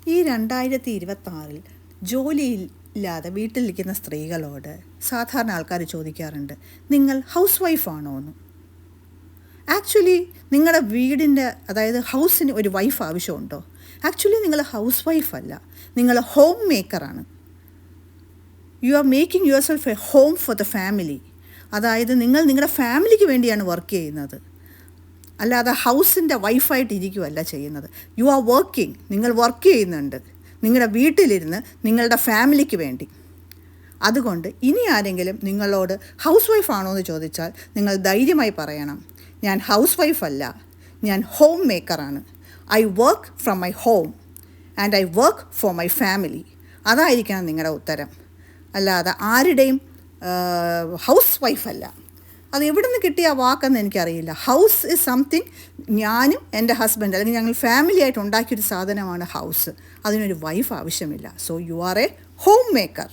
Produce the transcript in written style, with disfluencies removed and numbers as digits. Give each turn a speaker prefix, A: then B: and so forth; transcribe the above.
A: ഈ 2026 ജോലിയില്ലാതെ വീട്ടിലിരിക്കുന്ന സ്ത്രീകളോട് സാധാരണ ആൾക്കാർ ചോദിക്കാറുണ്ട്, നിങ്ങൾ ഹൗസ് വൈഫാണോ എന്ന്. ആക്ച്വലി നിങ്ങളുടെ വീടിൻ്റെ, അതായത് ഹൗസിന് ഒരു വൈഫ് ആവശ്യമുണ്ടോ? ആക്ച്വലി നിങ്ങൾ ഹൗസ് വൈഫല്ല, നിങ്ങൾ ഹോം മേക്കറാണ്. You are making yourself a home for the family. അതായത് നിങ്ങൾ നിങ്ങളുടെ ഫാമിലിക്ക് വേണ്ടിയാണ് വർക്ക് ചെയ്യുന്നത്, അല്ലാതെ ഹൗസിൻ്റെ വൈഫായിട്ട് ഇരിക്കുകയല്ല ചെയ്യുന്നത്. യു ആർ വർക്കിംഗ്, നിങ്ങൾ വർക്ക് ചെയ്യുന്നുണ്ട് നിങ്ങളുടെ വീട്ടിലിരുന്ന് നിങ്ങളുടെ ഫാമിലിക്ക് വേണ്ടി. അതുകൊണ്ട് ഇനി ആരെങ്കിലും നിങ്ങളോട് ഹൗസ് വൈഫാണോ എന്ന് ചോദിച്ചാൽ നിങ്ങൾ ധൈര്യമായി പറയണം, ഞാൻ ഹൗസ് വൈഫല്ല, ഞാൻ ഹോം മേക്കറാണ്. I work from my home and I work for my family. അതായിരിക്കണം നിങ്ങളുടെ ഉത്തരം, അല്ലാതെ ആരുടെയും ഹൗസ് വൈഫല്ല. അത് എവിടെ നിന്ന് കിട്ടിയ വാക്കെന്ന് എനിക്കറിയില്ല. ഹൗസ് ഇസ് സംതിങ്, ഞാനും എൻ്റെ ഹസ്ബൻഡ് അല്ലെങ്കിൽ ഞങ്ങൾ ഫാമിലി ആയിട്ട് ഉണ്ടാക്കിയൊരു സാധനമാണ് ഹൗസ്. അതിനൊരു വൈഫ് ആവശ്യമില്ല. So you are A home maker.